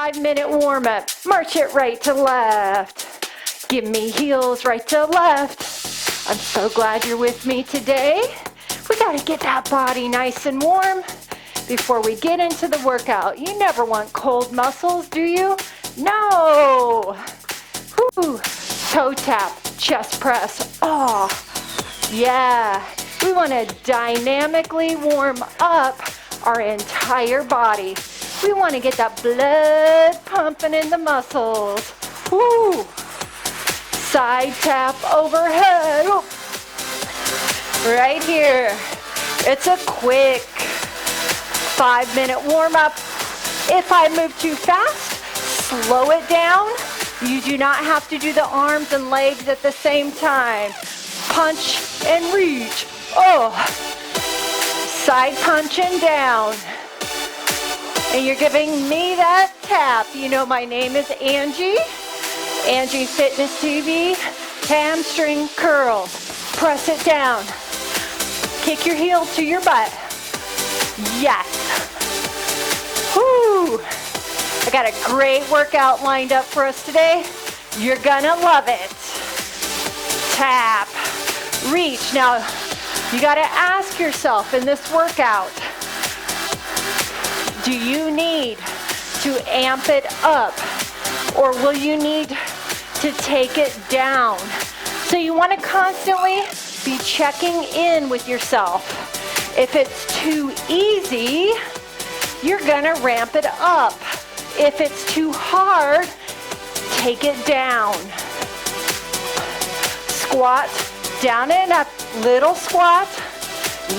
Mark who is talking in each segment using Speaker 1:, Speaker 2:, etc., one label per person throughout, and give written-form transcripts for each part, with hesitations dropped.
Speaker 1: 5-minute warm-up. March it right to left. Give me heels right to left. I'm so glad you're with me today. We gotta get that body nice and warm before we get into the workout. You never want cold muscles, do you? No. Whew. Toe tap, chest press. Oh, yeah. We want to dynamically warm up our entire body. We want to get that blood pumping in the muscles. Woo. Side tap overhead. Ooh. Right here. It's a quick 5-minute warm up. If I move too fast, slow it down. You do not have to do the arms and legs at the same time. Punch and reach. Oh, side punching down. And you're giving me that tap. You know my name is Angie. AngieFitnessTV. Hamstring curls. Press it down. Kick your heel to your butt. Yes. Whoo. I got a great workout lined up for us today. You're gonna love it. Tap. Reach. Now, you gotta ask yourself in this workout, do you need to amp it up or will you need to take it down? So you wanna constantly be checking in with yourself. If it's too easy, you're gonna ramp it up. If it's too hard, take it down. Squat, down and up, little squat,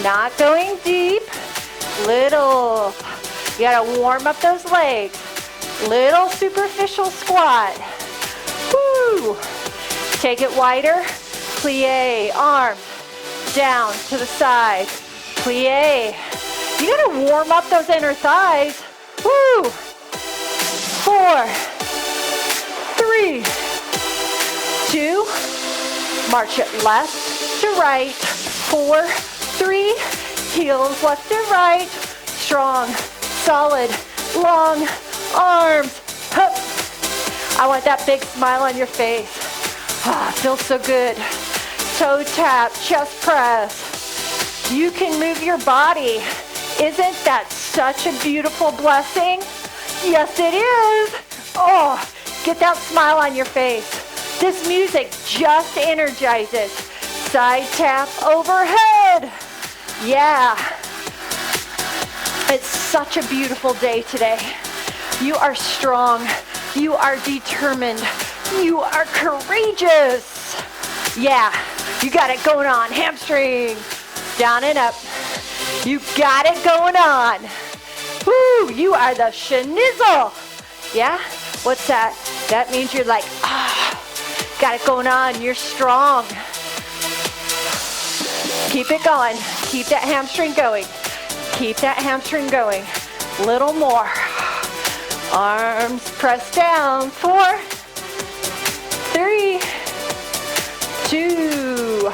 Speaker 1: not going deep, little. You gotta warm up those legs. Little superficial squat. Woo! Take it wider, plie, arm, down to the side, plie. You gotta warm up those inner thighs. Woo! 4, 3, 2, march it left to right, 4, 3, heels left to right, strong, solid, long arms, hup. I want that big smile on your face. Ah, feels so good. Toe tap, chest press. You can move your body. Isn't that such a beautiful blessing? Yes, it is. Oh, get that smile on your face. This music just energizes. Side tap overhead. Yeah. It's such a beautiful day today. You are strong. You are determined. You are courageous. Yeah, you got it going on. Hamstring. Down and up. You got it going on. Woo, you are the schnizzle. Yeah? What's that? That means you're like, got it going on. You're strong. Keep it going. Keep that hamstring going. Keep that hamstring going. Little more. Arms pressed down. 4, 3, 2.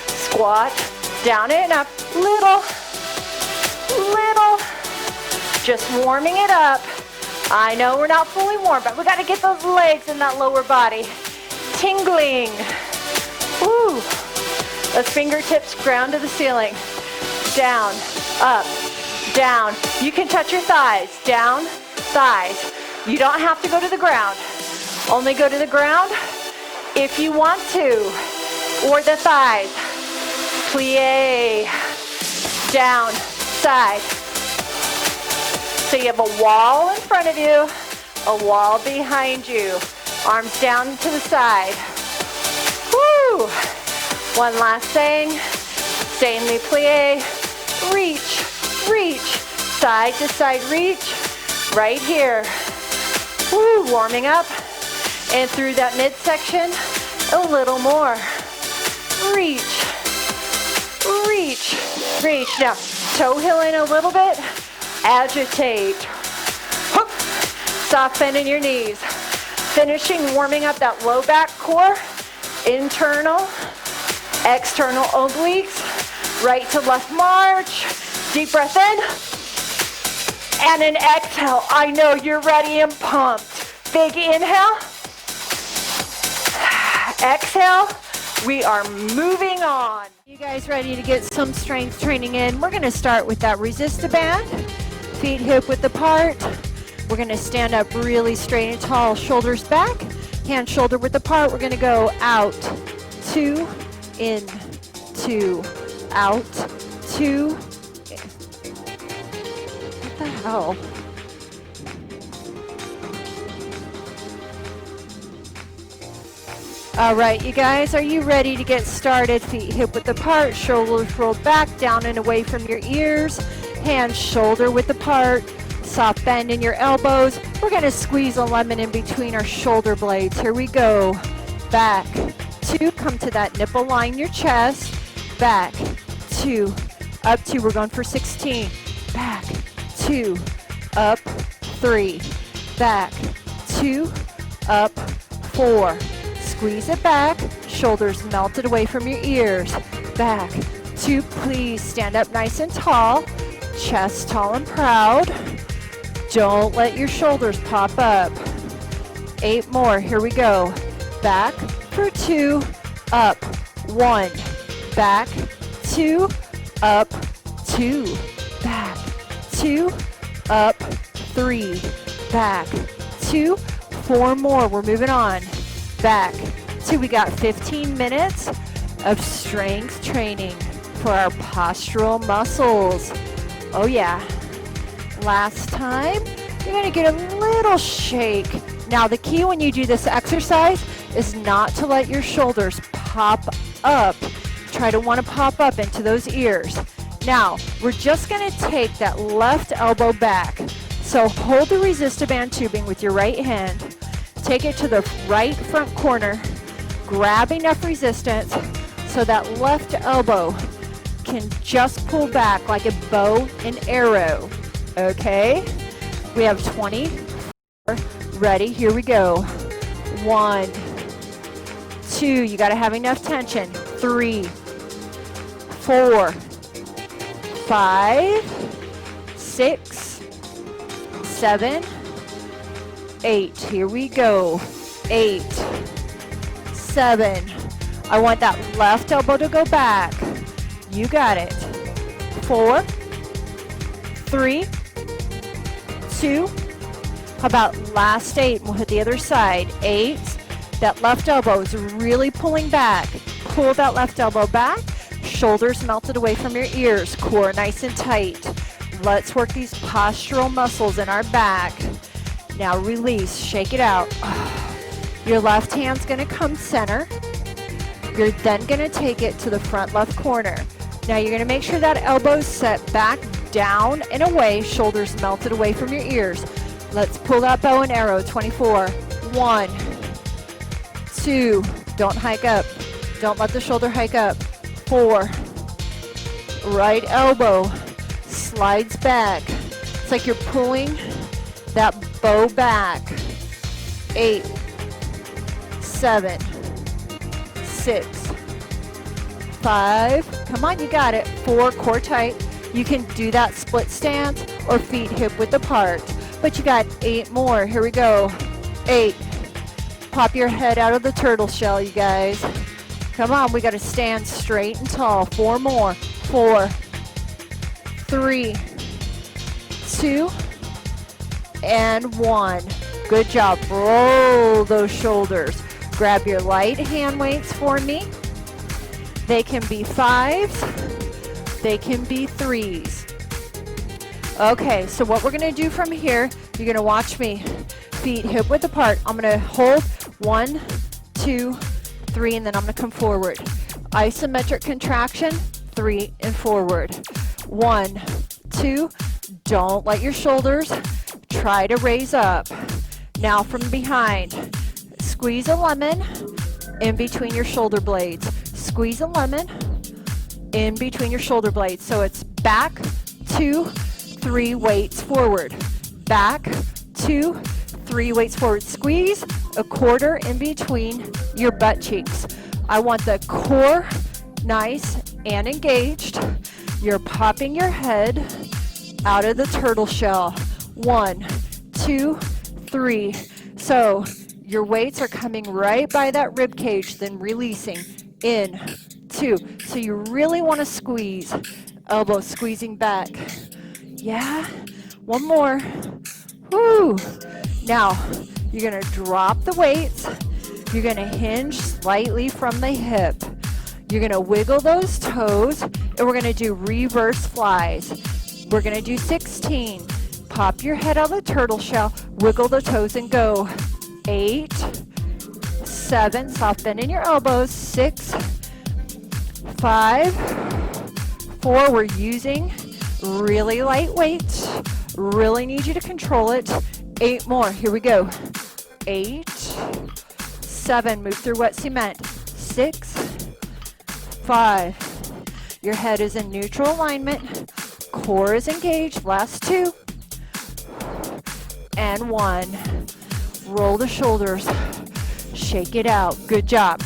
Speaker 1: Squat. Down and up. Little. Just warming it up. I know we're not fully warm, but we got to get those legs in that lower body. Tingling. Woo. Those fingertips ground to the ceiling. Down, up, down. You can touch your thighs. Down, thighs. You don't have to go to the ground. Only go to the ground if you want to. Or the thighs. Plie. Down, side. So you have a wall in front of you, a wall behind you. Arms down to the side. Woo! One last thing. Stay in the plie. Reach, reach. Side to side reach. Right here. Woo! Warming up. And through that midsection, a little more. Reach, reach, reach. Now, toe heel in a little bit. Agitate. Hook. Soft bend in your knees. Finishing warming up that low back core. Internal, external obliques. Right to left march. Deep breath in. And an exhale. I know you're ready and pumped. Big inhale. Exhale. We are moving on. You guys ready to get some strength training in? We're going to start with that resist-a-band. Feet hip width apart. We're going to stand up really straight and tall, shoulders back, hands shoulder width apart. We're going to go out, 2, in, 2, out, 2. What the hell? All right, you guys, are you ready to get started? Feet hip width apart, shoulders rolled back, down and away from your ears, hands shoulder width apart, soft bend in your elbows. We're gonna squeeze a lemon in between our shoulder blades. Here we go. Back, 2, come to that nipple, line your chest. Back, 2, up 2, we're going for 16. Back, 2, up, 3. Back, 2, up, 4. Squeeze it back, shoulders melted away from your ears. Back, 2, please stand up nice and tall, chest tall and proud. Don't let your shoulders pop up. 8 more, here we go. Back for 2, up, 1. Back, 2, up, 2. Back, 2, up, 3. Back, 2, 4 more, we're moving on. Back, 2, we got 15 minutes of strength training for our postural muscles. Oh yeah. Last time, you're gonna get a little shake. Now the key when you do this exercise is not to let your shoulders pop up. Try to want to pop up into those ears. Now, we're just gonna take that left elbow back. So hold the resist-a-band tubing with your right hand. Take it to the right front corner. Grab enough resistance so that left elbow can just pull back like a bow and arrow. Okay? We have 20. Ready? Here we go. 1, 2. You got to have enough tension. 3, 4, 5, 6, 7, 8. Here we go. 8, 7. I want that left elbow to go back. You got it. 4, 3, 2. How about last 8? We'll hit the other side. 8. That left elbow is really pulling back. Pull that left elbow back. Shoulders melted away from your ears. Core nice and tight. Let's work these postural muscles in our back. Now release, shake it out. Your left hand's gonna come center. You're then gonna take it to the front left corner. Now you're gonna make sure that elbow's set back, down and away, shoulders melted away from your ears. Let's pull that bow and arrow, 24. 1, 2, don't hike up. Don't let the shoulder hike up. 4, right elbow slides back. It's like you're pulling that bow back. 8, 7, 6, 5. Come on, you got it. 4, core tight. You can do that split stance or feet hip width apart. But you got 8 more. Here we go. 8. Pop your head out of the turtle shell, you guys. Come on, we got to stand straight and tall. 4 more. 4, 3, 2, and 1. Good job. Roll those shoulders. Grab your light hand weights for me. They can be 5s. They can be 3s. Okay, so what we're going to do from here, you're going to watch me. Feet hip width apart. I'm going to hold 1, 2, 3, and then I'm going to come forward. Isometric contraction, 3 and forward. 1, 2. Don't let your shoulders try to raise up. Now from behind, squeeze a lemon in between your shoulder blades. Squeeze a lemon in between your shoulder blades. So it's back, 2, 3, weights forward. Back, 2, 3, weights forward. Squeeze a quarter in between your butt cheeks. I want the core nice and engaged. You're popping your head out of the turtle shell. 1, 2, 3. So your weights are coming right by that rib cage, then releasing. In, 2. So you really want to squeeze. Elbow squeezing back. Yeah. One more. Woo. Now, you're going to drop the weights. You're going to hinge slightly from the hip. You're going to wiggle those toes, and we're going to do reverse flies. We're going to do 16. Pop your head out of the turtle shell, wiggle the toes, and go. 8, 7, soft bend in your elbows. 6, 5, 4, we're using really light weights. Really need you to control it. 8 more, here we go. 8, 7, move through wet cement. 6, 5, your head is in neutral alignment. Core is engaged, last 2. And 1. Roll the shoulders, shake it out. Good job.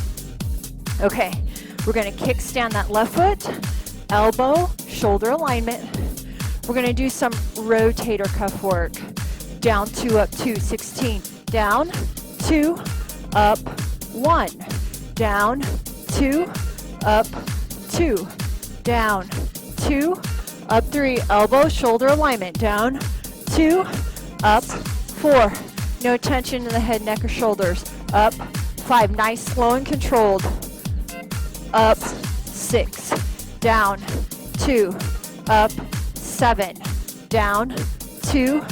Speaker 1: Okay, we're going to kickstand that left foot, elbow, shoulder alignment. We're going to do some rotator cuff work. Down 2, up 2, 16. Down, 2, up, 1. Down, 2, up, 2. Down, 2, up 3. Elbow, shoulder alignment. Down, 2, up, 4. No tension in the head, neck, or shoulders. Up, 5. Nice, slow, and controlled. Up, 6. Down, 2. Up, 7. Down, 2.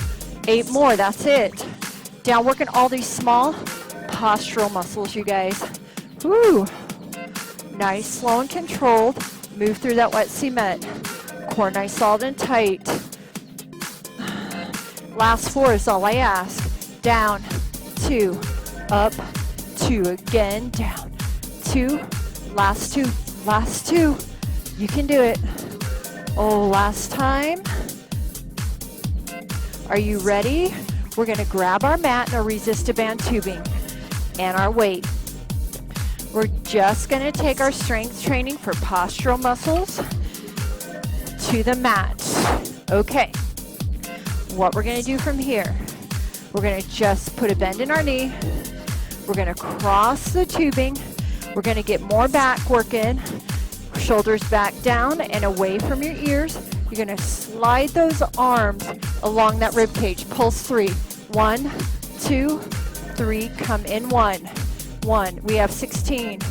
Speaker 1: 8 more. That's it. Down, working all these small postural muscles, you guys. Woo. Nice, slow, and controlled. Move through that wet cement. Core nice, solid, and tight. Last 4 is all I ask. Down, 2, up, 2, again, down, 2, last 2, last 2. You can do it. Oh, last time. Are you ready? We're going to grab our mat and our resistor band tubing and our weight. We're just going to take our strength training for postural muscles to the mat. Okay. What we're going to do from here, we're going to just put a bend in our knee. We're going to cross the tubing. We're going to get more back work in. Shoulders back down and away from your ears. You're going to slide those arms along that rib cage. Pulse 3. 1, 2, 3. Come in 1. 1. We have 16.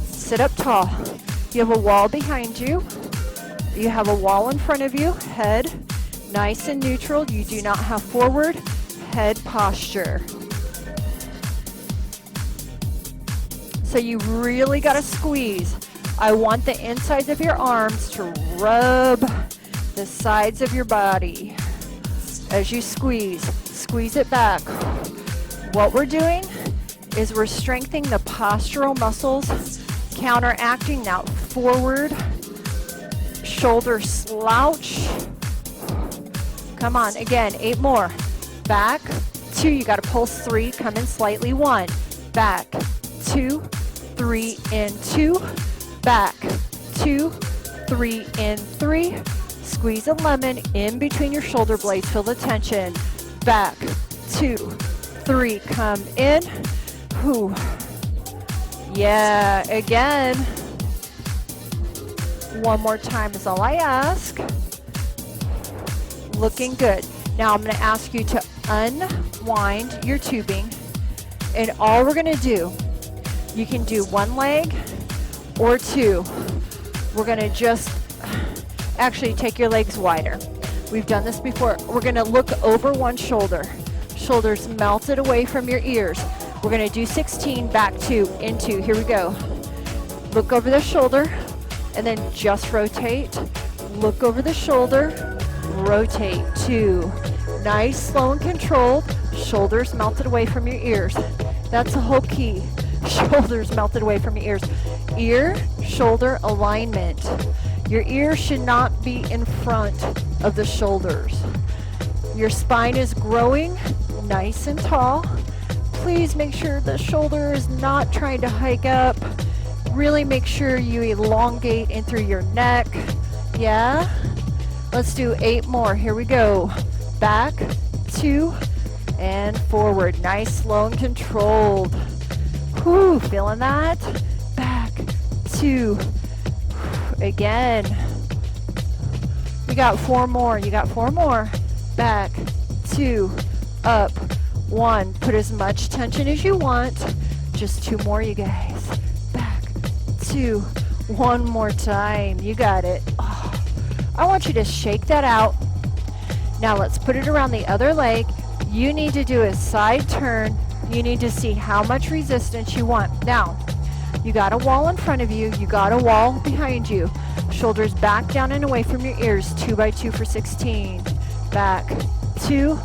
Speaker 1: Sit up tall. You have a wall behind you. You have a wall in front of you. Head nice and neutral. You do not have forward head posture. So you really got to squeeze. I want the insides of your arms to rub the sides of your body. As you squeeze, squeeze it back. What we're doing is we're strengthening the postural muscles, counteracting that forward shoulder slouch. Come on, again, 8 more. Back, 2, you got to pulse 3, come in slightly, 1, back, 2, 3, in 2, back, 2, 3, in 3, squeeze a lemon in between your shoulder blades, feel the tension, back, 2, 3, come in, whew. Yeah, again, one more time is all I ask. Looking good. Now I'm going to ask you to unwind your tubing, and all we're going to do, you can do one leg or 2. We're going to just actually take your legs wider. We've done this before. We're going to look over one shoulder. Shoulders melted away from your ears. We're going to do 16, back 2, into. Here we go. Look over the shoulder and then just rotate. Look over the shoulder. Rotate, 2. Nice, slow, and controlled. Shoulders melted away from your ears. That's the whole key. Shoulders melted away from your ears. Ear, shoulder alignment. Your ear should not be in front of the shoulders. Your spine is growing nice and tall. Please make sure the shoulder is not trying to hike up. Really make sure you elongate in through your neck. Yeah? Let's do 8 more. Here we go. Back, 2, and forward. Nice, slow and controlled. Whew, feeling that? Back, 2. Again. You got 4 more. You got 4 more. Back, 2, up, 1. Put as much tension as you want. Just 2 more, you guys. Back, 2. 1 more time. You got it. Oh, I want you to shake that out. Now let's put it around the other leg. You need to do a side turn. You need to see how much resistance you want. Now, you got a wall in front of you. You got a wall behind you. Shoulders back, down, and away from your ears. 2 by 2 for 16. Back, 2.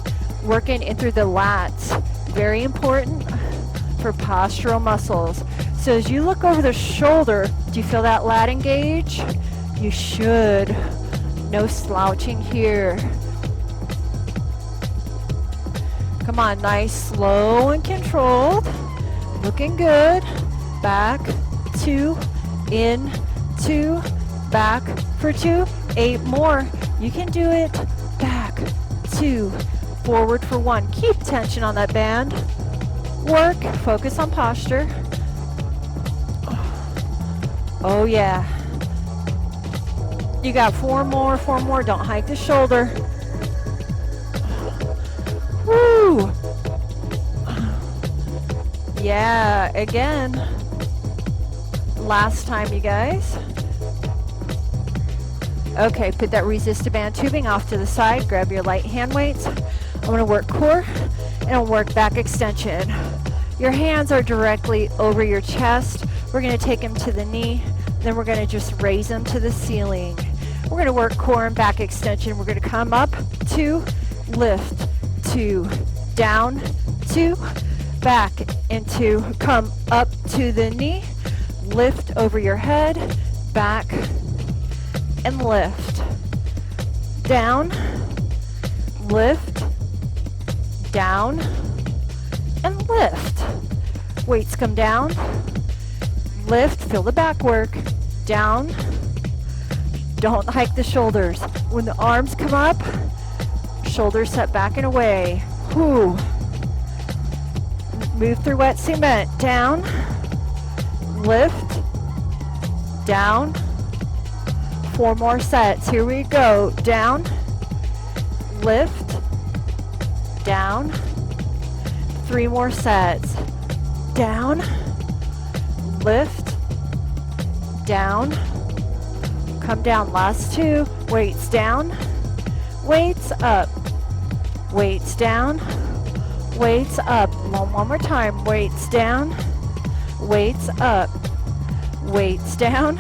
Speaker 1: Working in through the lats. Very important for postural muscles. So as you look over the shoulder, do you feel that lat engage? You should. No slouching here. Come on, nice, slow and controlled. Looking good. Back, 2, in, 2, back for 2. 8 more. You can do it. Back, 2, forward for 1. Keep tension on that band. Work, focus on posture. Oh yeah. You got 4 more, 4 more. Don't hike the shoulder. Woo! Yeah, again. Last time, you guys. Okay, put that resistor band tubing off to the side. Grab your light hand weights. I'm going to work core and I'll work back extension. Your hands are directly over your chest. We're going to take them to the knee. Then we're going to just raise them to the ceiling. We're going to work core and back extension. We're going to come up, 2, lift, 2, down, 2, back, and 2. Come up to the knee, lift over your head, back, and lift. Down, lift, down, and lift. Weights come down, lift, feel the back work, down. Don't hike the shoulders. When the arms come up, shoulders set back and away. Whew. Move through wet cement. Down, lift, down. 4 more sets. Here we go. Down, lift, down. 3 more sets. Down, lift, down. Come down. Last 2. Weights down, weights up, weights down, weights up. One more time. Weights down, weights up, weights down,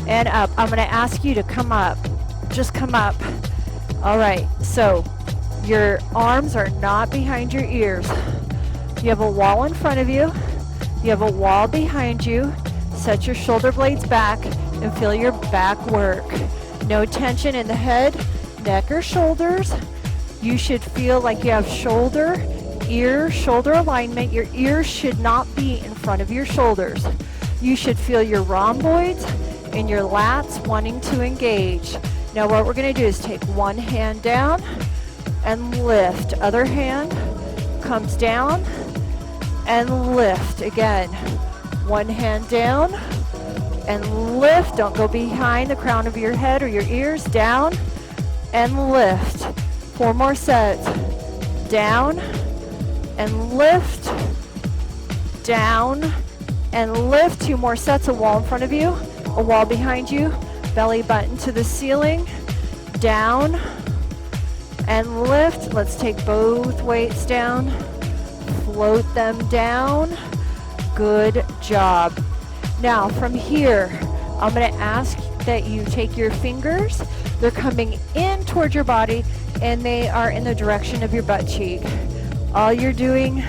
Speaker 1: and up. I'm going to ask you to come up. Just come up. All right. So your arms are not behind your ears. You have a wall in front of you. You have a wall behind you. Set your shoulder blades back and feel your back work. No tension in the head, neck, or shoulders. You should feel like you have shoulder, ear, shoulder alignment. Your ears should not be in front of your shoulders. You should feel your rhomboids and your lats wanting to engage. Now what we're going to do is take one hand down and lift. Other hand comes down and lift. Again, one hand down and lift. Don't go behind the crown of your head or your ears. Down and lift. 4 more sets. Down and lift. Down and lift. 2 more sets. A wall in front of you, a wall behind you. Belly button to the ceiling. Down and lift. Let's take both weights down. Float them down. Good job. Now from here, I'm going to ask that you take your fingers. They're coming in towards your body and they are in the direction of your butt cheek. All you're doing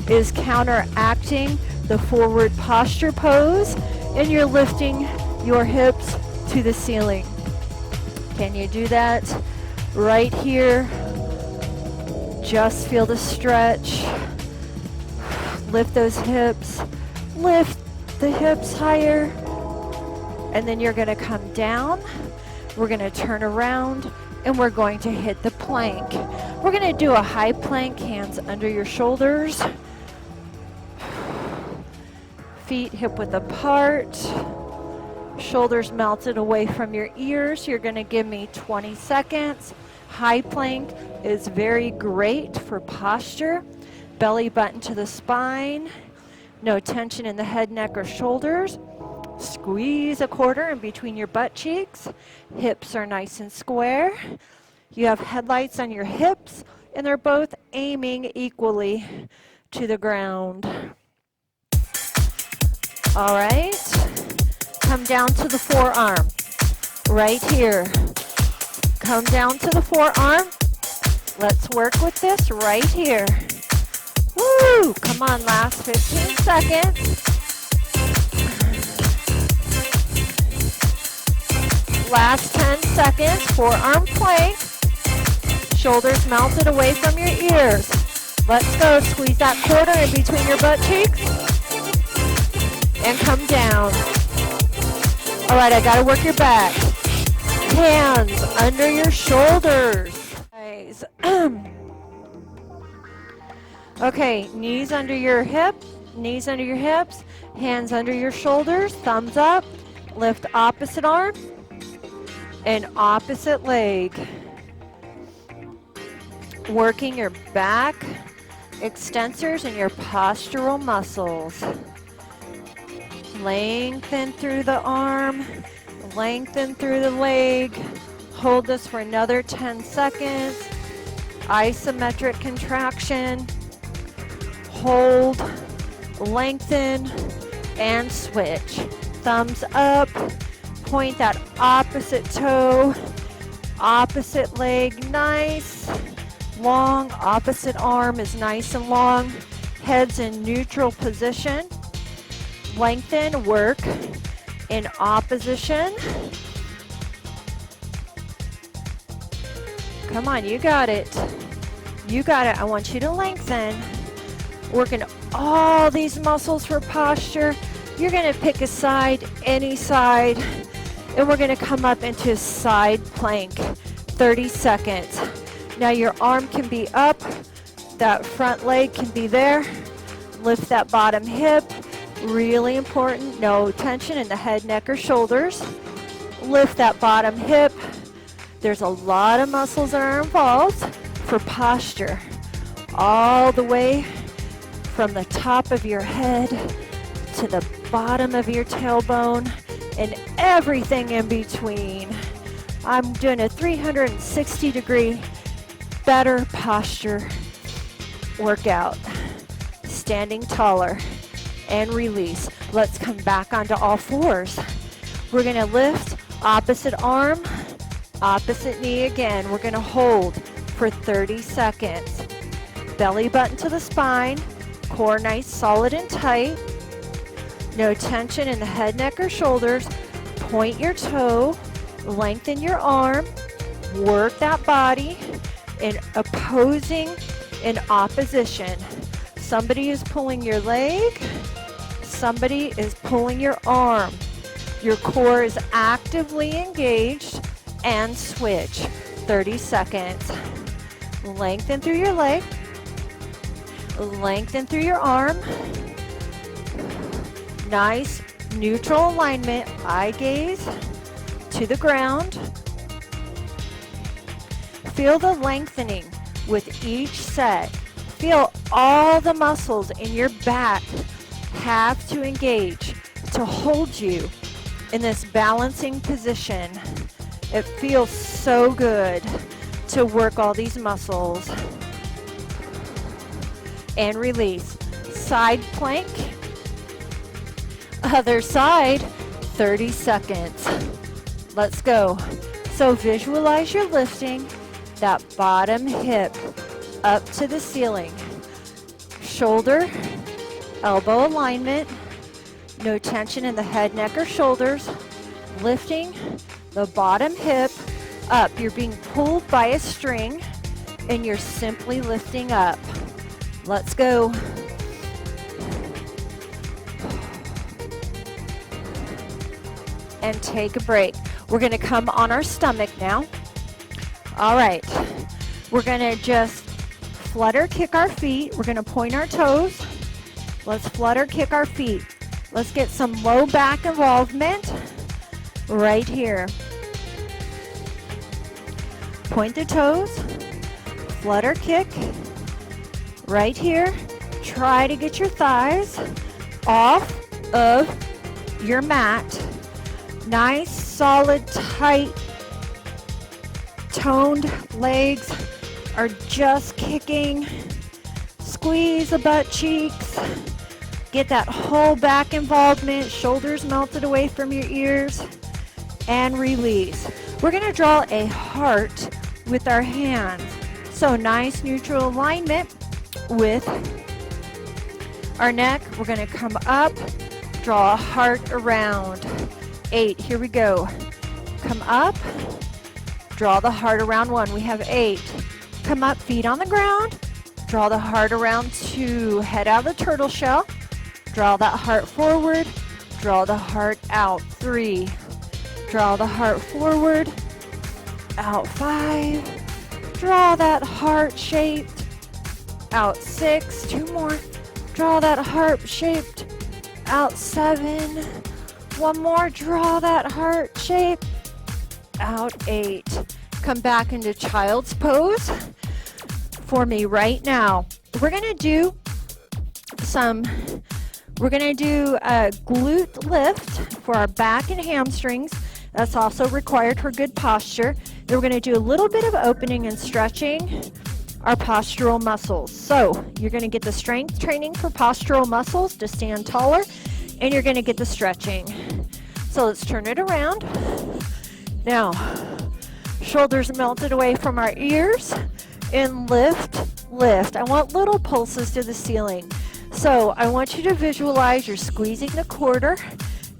Speaker 1: is counteracting the forward posture pose and you're lifting your hips to the ceiling. Can you do that right here? Just feel the stretch. Lift those hips. Lift the hips higher. And then you're going to come down. We're going to turn around and we're going to hit the plank. We're gonna do a high plank, hands under your shoulders. Feet hip width apart. Shoulders melted away from your ears. You're gonna give me 20 seconds. High plank is very great for posture. Belly button to the spine. No tension in the head, neck, or shoulders. Squeeze a quarter in between your butt cheeks. Hips are nice and square. You have headlights on your hips, and they're both aiming equally to the ground. All right. Come down to the forearm. Right here. Come down to the forearm. Let's work with this right here. Woo! Come on, last 15 seconds. Last 10 seconds, forearm plank. Shoulders melted away from your ears. Let's go, squeeze that quarter in between your butt cheeks. And come down. All right, I gotta work your back. Hands under your shoulders. Nice. Okay, knees under your hips, hands under your shoulders, thumbs up, lift opposite arm and opposite leg. Working your back extensors and your postural muscles. Lengthen through the arm, lengthen through the leg. Hold this for another 10 seconds. Isometric contraction. Hold, lengthen, and switch. Thumbs up, point that opposite toe, opposite leg, nice, long, opposite arm is nice and long. Head's in neutral position. Lengthen, work in opposition. Come on, you got it. You got it. I want you to lengthen. Working all these muscles for posture. You're gonna pick a side, any side, and we're gonna come up into side plank, 30 seconds. Now your arm can be up, that front leg can be there. Lift that bottom hip, really important, no tension in the head, neck, or shoulders. Lift that bottom hip. There's a lot of muscles that are involved for posture. All the way from the top of your head to the bottom of your tailbone and everything in between. I'm doing a 360-degree better posture workout. Standing taller and release. Let's come back onto all fours. We're gonna lift opposite arm, opposite knee again. We're gonna hold for 30 seconds. Belly button to the spine. Core nice, solid, and tight. No tension in the head, neck, or shoulders. Point your toe, lengthen your arm, work that body in opposing and opposition. Somebody is pulling your leg, somebody is pulling your arm. Your core is actively engaged and switch. 30 seconds. Lengthen through your leg. Lengthen through your arm. Nice neutral alignment, eye gaze to the ground. Feel the lengthening with each set. Feel all the muscles in your back have to engage to hold you in this balancing position. It feels so good to work all these muscles. And release. Side plank. Other side, 30 seconds. Let's go. So visualize you're lifting that bottom hip up to the ceiling. Shoulder, elbow alignment. No tension in the head, neck, or shoulders. Lifting the bottom hip up. You're being pulled by a string and you're simply lifting up. Let's go. And take a break. We're going to come on our stomach now. All right. We're gonna just flutter kick our feet. We're gonna point our toes. Let's flutter kick our feet. Let's get some low back involvement right here. Point the toes, flutter kick right here. Try to get your thighs off of your mat. Nice, solid, tight, toned legs are just kicking. Squeeze the butt cheeks. Get that whole back involvement, shoulders melted away from your ears, and release. We're gonna draw a heart with our hands. So nice neutral alignment with our neck. We're gonna come up, draw a heart around. 8, here we go. Come up, draw the heart around 1. We have 8. Come up, feet on the ground, draw the heart around 2. Head out of the turtle shell, draw that heart forward, draw the heart out. 3, draw the heart forward, out. 5, draw that heart shaped, out. 6, 2 more, draw that heart shaped, out. 7, 1 more, draw that heart shape, out. 8. Come back into child's pose for me right now. We're gonna do a glute lift for our back and hamstrings. That's also required for good posture. Then we're gonna do a little bit of opening and stretching our postural muscles. So you're gonna get the strength training for postural muscles to stand taller, and you're gonna get the stretching. So let's turn it around. Now, shoulders melted away from our ears, and lift, lift. I want little pulses to the ceiling. So I want you to visualize you're squeezing the quarter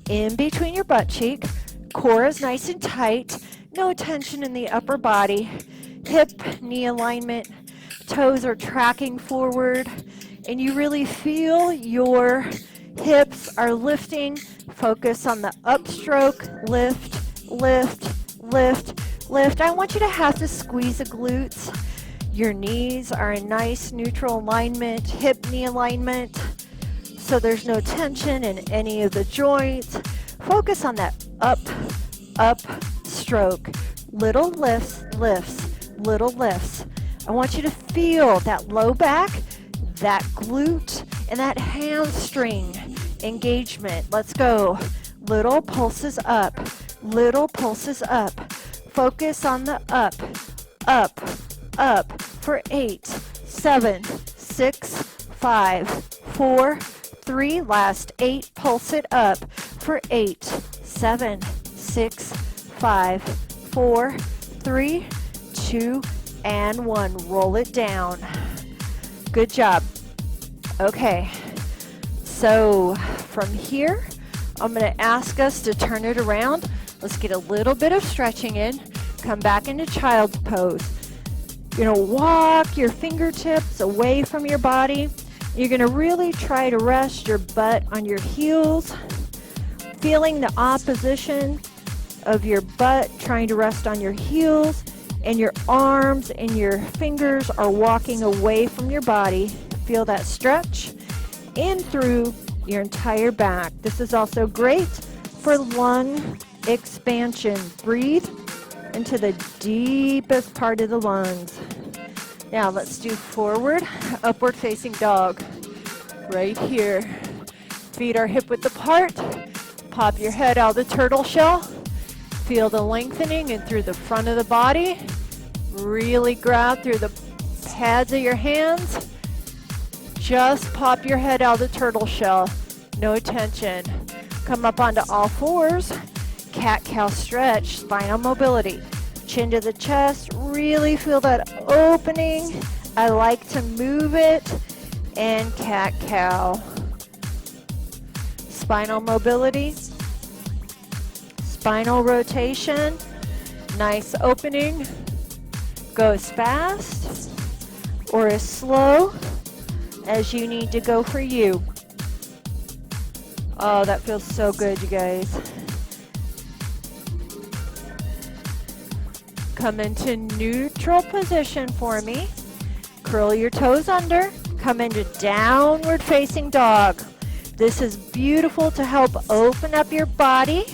Speaker 1: in between your butt cheek. Core is nice and tight. No tension in the upper body. Hip, knee alignment. Toes are tracking forward. And you really feel your hips are lifting. Focus on the upstroke. Lift, lift, lift, lift. I want you to have to squeeze the glutes. Your knees are in nice neutral alignment, hip-knee alignment, so there's no tension in any of the joints. Focus on that up stroke. Little lifts, lifts, little lifts. I want you to feel that low back, that glute, and that hamstring engagement. Let's go. Little pulses up, little pulses up. Focus on the up, up, up for 8, 7, 6, 5, 4, 3, last 8, pulse it up for 8, 7, 6, 5, 4, 3, 2, and 1. Roll it down. Good job. Okay, so from here, I'm going to ask us to turn it around. Let's get a little bit of stretching in. Come back into child's pose. You're going to walk your fingertips away from your body. You're going to really try to rest your butt on your heels, feeling the opposition of your butt trying to rest on your heels, and your arms and your fingers are walking away from your body. Feel that stretch in through your entire back. This is also great for lung expansion. Breathe into the deepest part of the lungs. Now let's do forward, upward facing dog. Right here. Feet are hip width apart. Pop your head out of the turtle shell. Feel the lengthening in through the front of the body. Really grab through the pads of your hands. Just pop your head out of the turtle shell. No tension. Come up onto all fours. Cat-cow stretch, spinal mobility. Chin to the chest, really feel that opening. I like to move it. And cat-cow. Spinal mobility. Spinal rotation. Nice opening. Go as fast or as slow as you need to go for you. Oh, that feels so good, you guys. Come into neutral position for me. Curl your toes under. Come into downward facing dog. This is beautiful to help open up your body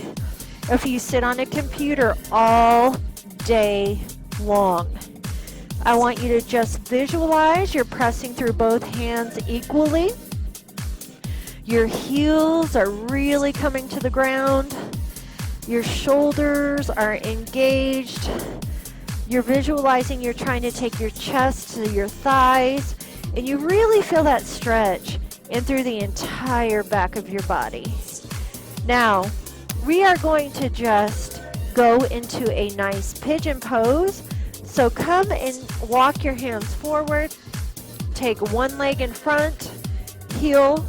Speaker 1: if you sit on a computer all day long. I want you to just visualize you're pressing through both hands equally. Your heels are really coming to the ground. Your shoulders are engaged. You're visualizing you're trying to take your chest to your thighs, and you really feel that stretch in through the entire back of your body. Now, we are going to just go into a nice pigeon pose. So come and walk your hands forward. Take one leg in front, heel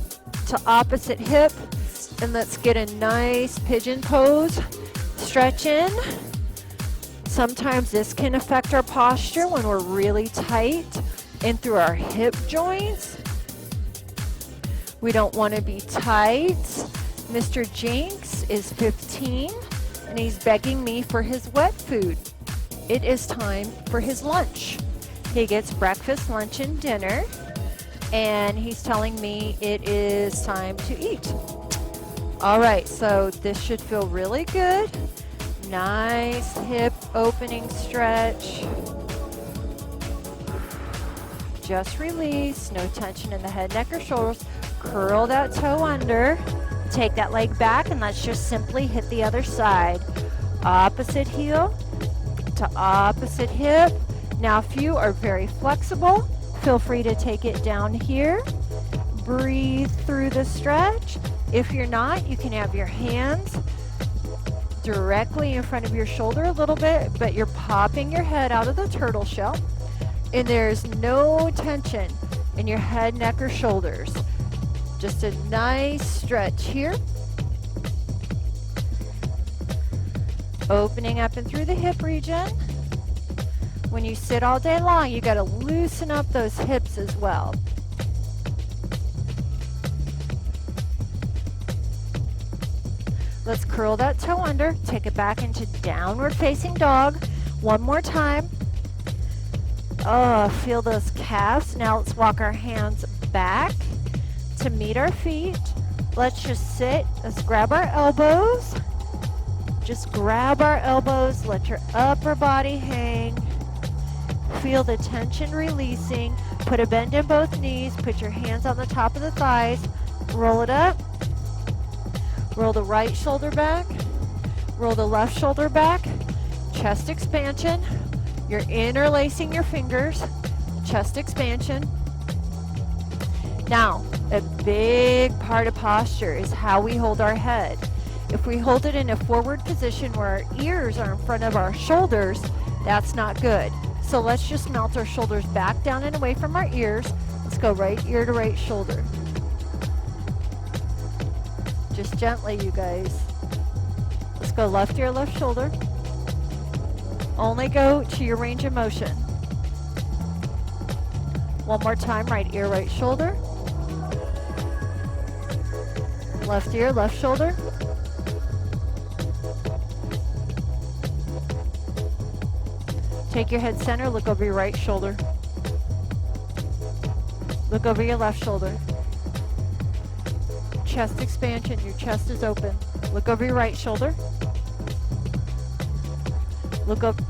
Speaker 1: to opposite hip, and let's get a nice pigeon pose. Stretch in. Sometimes this can affect our posture when we're really tight and through our hip joints. We don't want to be tight. Mr. Jinx is 15 and he's begging me for his wet food. It is time for his lunch. He gets breakfast, lunch, and dinner, and he's telling me it is time to eat. All right, so this should feel really good. Nice hip opening stretch. Just release, no tension in the head, neck, or shoulders. Curl that toe under. Take that leg back, and let's just simply hit the other side. Opposite heel to opposite hip. Now, if you are very flexible, feel free to take it down here. Breathe through the stretch. If you're not, you can have your hands directly in front of your shoulder a little bit, but you're popping your head out of the turtle shell, and there's no tension in your head, neck, or shoulders. Just a nice stretch here. Opening up and through the hip region. When you sit all day long, you got to loosen up those hips as well. Let's curl that toe under, take it back into downward facing dog. One more time. Oh, feel those calves. Now let's walk our hands back to meet our feet. Let's just sit. Let's grab our elbows. Just grab our elbows. Let your upper body hang. Feel the tension releasing. Put a bend in both knees. Put your hands on the top of the thighs. Roll it up. Roll the right shoulder back. Roll the left shoulder back. Chest expansion. You're interlacing your fingers. Chest expansion. Now, a big part of posture is how we hold our head. If we hold it in a forward position where our ears are in front of our shoulders, that's not good. So let's just melt our shoulders back down and away from our ears. Let's go right ear to right shoulder. Just gently, you guys. Let's go left ear, left shoulder. Only go to your range of motion. One more time, right ear, right shoulder. Left ear, left shoulder. Take your head center, look over your right shoulder. Look over your left shoulder. Chest expansion, your chest is open. Look over your right shoulder. Look up